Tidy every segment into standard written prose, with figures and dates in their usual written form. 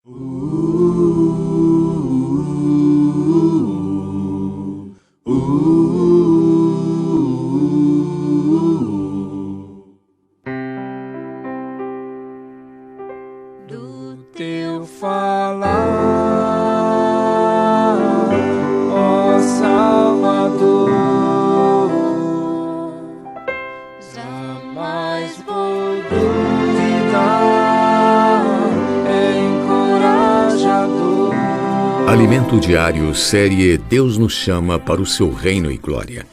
Do teu falar, ó Salvador, jamais vou duvidar, é encorajador. Alimento Diário, série Deus nos chama para o seu reino e glória.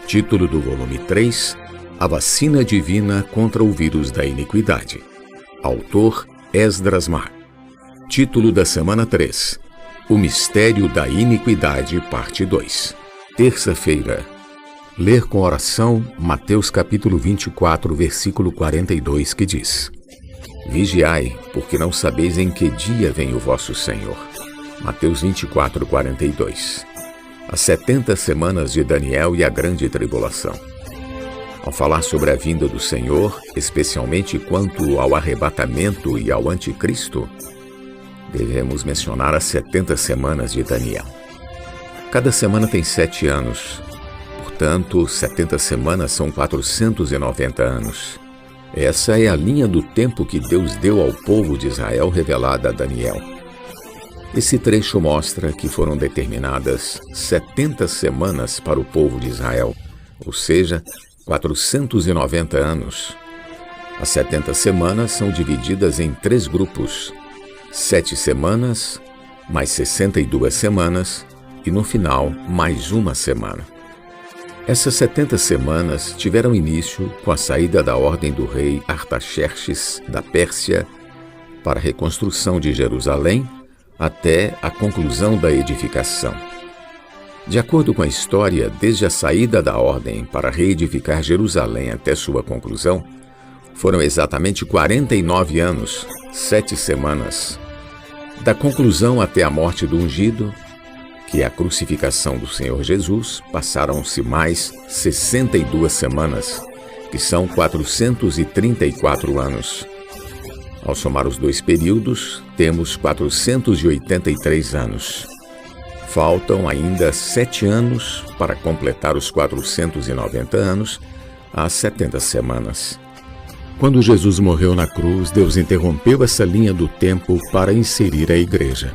Título do volume 3, A vacina divina contra o vírus da iniquidade. Autor Esdras Mar. Título da semana 3, O mistério da iniquidade, parte 2. Terça-feira. Ler com oração Mateus capítulo 24, versículo 42, que diz: Vigiai, porque não sabeis em que dia vem o vosso Senhor. Mateus 24, 42. As 70 semanas de Daniel e a grande tribulação. Ao falar sobre a vinda do Senhor, especialmente quanto ao arrebatamento e ao anticristo, devemos mencionar as 70 semanas de Daniel. Cada semana tem 7 anos, portanto, 70 semanas são 490 anos. Essa é a linha do tempo que Deus deu ao povo de Israel revelada a Daniel. Esse trecho mostra que foram determinadas 70 semanas para o povo de Israel, ou seja, 490 anos. As 70 semanas são divididas em 3 grupos: 7 semanas, mais 62 semanas e, no final, mais uma semana. Essas 70 semanas tiveram início com a saída da ordem do rei Artaxerxes da Pérsia para a reconstrução de Jerusalém até a conclusão da edificação. De acordo com a história, desde a saída da ordem para reedificar Jerusalém até sua conclusão, foram exatamente 49 anos, 7 semanas. Da conclusão até a morte do ungido, que é a crucificação do Senhor Jesus, passaram-se mais 62 semanas, que são 434 anos. Ao somar os 2 períodos, temos 483 anos. Faltam ainda 7 anos para completar os 490 anos, às 70 semanas. Quando Jesus morreu na cruz, Deus interrompeu essa linha do tempo para inserir a igreja.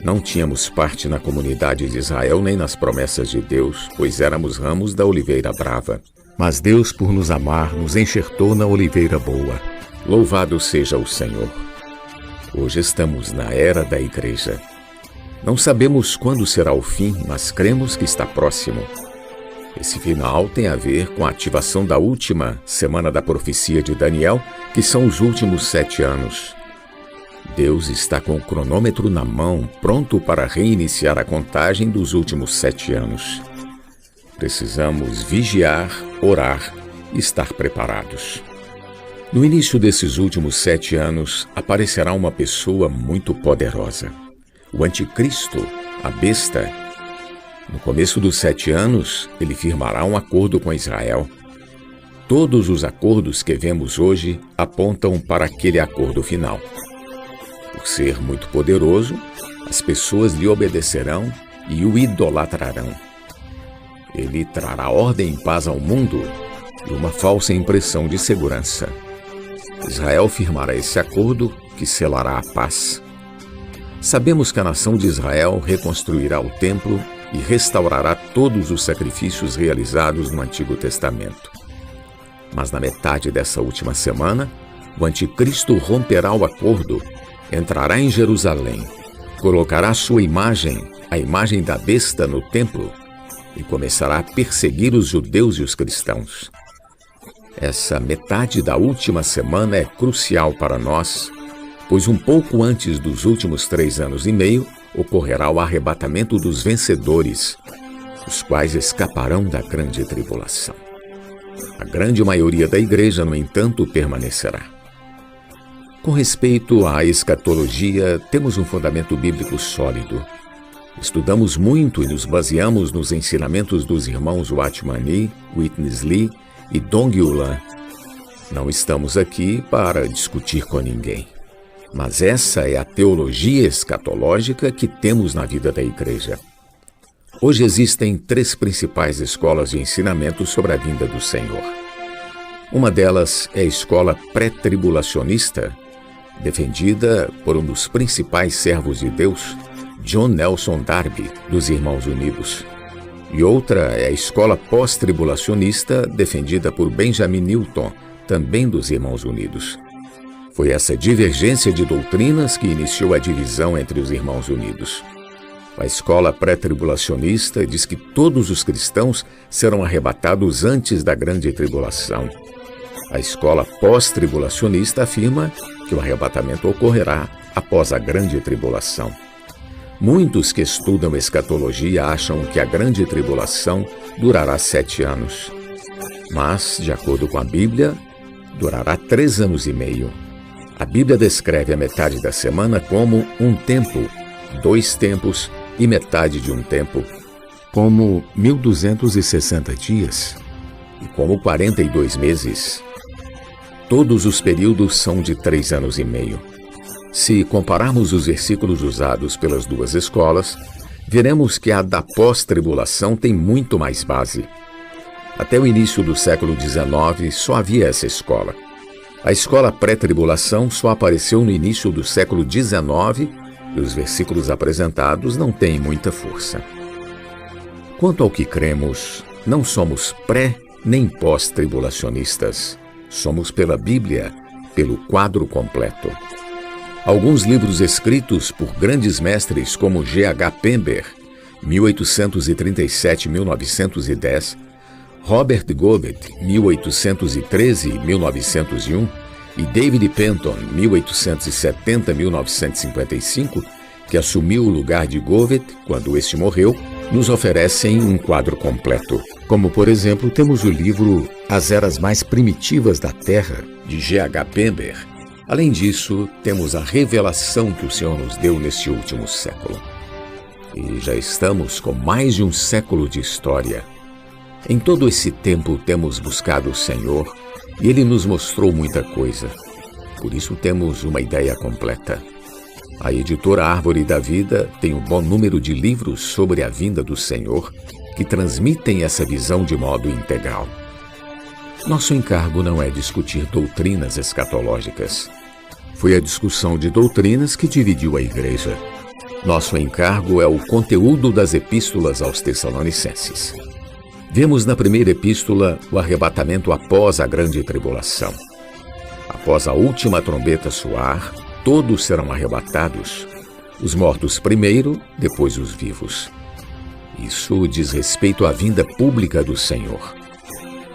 Não tínhamos parte na comunidade de Israel nem nas promessas de Deus, pois éramos ramos da oliveira brava. Mas Deus, por nos amar, nos enxertou na oliveira boa. Louvado seja o Senhor. Hoje estamos na era da igreja. Não sabemos quando será o fim, mas cremos que está próximo. Esse final tem a ver com a ativação da última semana da profecia de Daniel, que são os últimos 7 anos. Deus está com o cronômetro na mão, pronto para reiniciar a contagem dos últimos 7 anos. Precisamos vigiar, orar e estar preparados. No início desses últimos 7 anos, aparecerá uma pessoa muito poderosa. O anticristo, a besta. No começo dos 7 anos, ele firmará um acordo com Israel. Todos os acordos que vemos hoje apontam para aquele acordo final. Por ser muito poderoso, as pessoas lhe obedecerão e o idolatrarão. Ele trará ordem e paz ao mundo e uma falsa impressão de segurança. Israel firmará esse acordo que selará a paz. Sabemos que a nação de Israel reconstruirá o templo e restaurará todos os sacrifícios realizados no Antigo Testamento. Mas na metade dessa última semana, o anticristo romperá o acordo, entrará em Jerusalém, colocará sua imagem, a imagem da besta, no templo e começará a perseguir os judeus e os cristãos. Essa metade da última semana é crucial para nós, pois um pouco antes dos últimos 3 anos e meio ocorrerá o arrebatamento dos vencedores, os quais escaparão da grande tribulação. A grande maioria da igreja, no entanto, permanecerá. Com respeito à escatologia, temos um fundamento bíblico sólido. Estudamos muito e nos baseamos nos ensinamentos dos irmãos Watchman Nee, Witness Lee e Dong Yulan. Não estamos aqui para discutir com ninguém. Mas essa é a teologia escatológica que temos na vida da igreja. Hoje existem 3 principais escolas de ensinamento sobre a vinda do Senhor. Uma delas é a escola pré-tribulacionista, defendida por um dos principais servos de Deus, John Nelson Darby, dos Irmãos Unidos. E outra é a escola pós-tribulacionista, defendida por Benjamin Newton, também dos Irmãos Unidos. Foi essa divergência de doutrinas que iniciou a divisão entre os Irmãos Unidos. A escola pré-tribulacionista diz que todos os cristãos serão arrebatados antes da grande tribulação. A escola pós-tribulacionista afirma que o arrebatamento ocorrerá após a grande tribulação. Muitos que estudam escatologia acham que a grande tribulação durará 7 anos. Mas, de acordo com a Bíblia, durará 3 anos e meio. A Bíblia descreve a metade da semana como um tempo, 2 tempos e metade de um tempo, como 1260 dias e como 42 meses. Todos os períodos são de 3 anos e meio. Se compararmos os versículos usados pelas duas escolas, veremos que a da pós-tribulação tem muito mais base. Até o início do século XIX só havia essa escola. A escola pré-tribulação só apareceu no início do século XIX e os versículos apresentados não têm muita força. Quanto ao que cremos, não somos pré- nem pós-tribulacionistas. Somos pela Bíblia, pelo quadro completo. Alguns livros escritos por grandes mestres como G.H. Pember, 1837-1910, Robert Govett, 1813-1901, e David Penton, 1870-1955, que assumiu o lugar de Govett quando este morreu, nos oferecem um quadro completo. Como, por exemplo, temos o livro As Eras Mais Primitivas da Terra, de G.H. Pember. Além disso, temos a revelação que o Senhor nos deu neste último século. E já estamos com mais de um século de história. Em todo esse tempo temos buscado o Senhor e Ele nos mostrou muita coisa. Por isso temos uma ideia completa. A editora Árvore da Vida tem um bom número de livros sobre a vinda do Senhor que transmitem essa visão de modo integral. Nosso encargo não é discutir doutrinas escatológicas. Foi a discussão de doutrinas que dividiu a igreja. Nosso encargo é o conteúdo das epístolas aos Tessalonicenses. Vemos na primeira epístola o arrebatamento após a grande tribulação. Após a última trombeta soar, todos serão arrebatados. Os mortos primeiro, depois os vivos. Isso diz respeito à vinda pública do Senhor.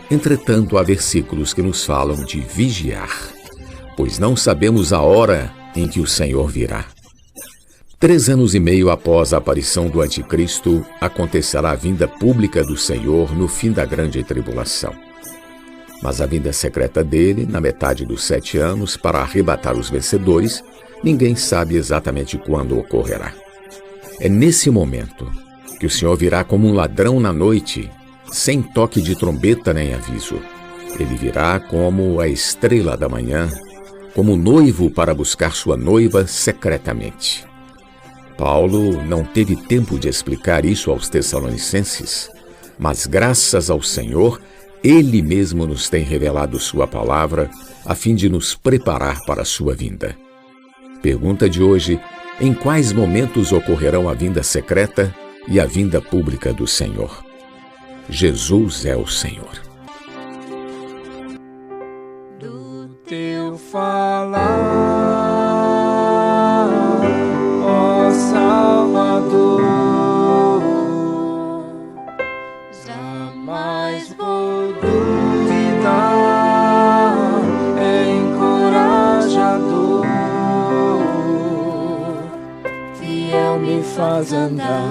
Entretanto, há versículos que nos falam de vigiar, pois não sabemos a hora em que o Senhor virá. 3 anos e meio após a aparição do Anticristo, acontecerá a vinda pública do Senhor no fim da grande tribulação. Mas a vinda secreta dele, na metade dos 7 anos, para arrebatar os vencedores, ninguém sabe exatamente quando ocorrerá. É nesse momento que o Senhor virá como um ladrão na noite, sem toque de trombeta nem aviso. Ele virá como a estrela da manhã, como noivo para buscar sua noiva secretamente. Paulo não teve tempo de explicar isso aos Tessalonicenses, mas graças ao Senhor, Ele mesmo nos tem revelado sua palavra a fim de nos preparar para a sua vinda. Pergunta de hoje: em quais momentos ocorrerão a vinda secreta e a vinda pública do Senhor? Jesus é o Senhor. Do teu falar, ó Salvador, jamais vou duvidar, é encorajador, fiel me faz andar,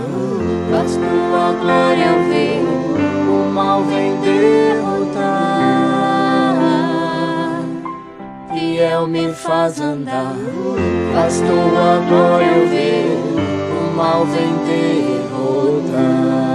faz tua glória eu ver, o mal vem derrotar. Fiel me faz andar, faz tua glória eu ver, o mal vem derrotar.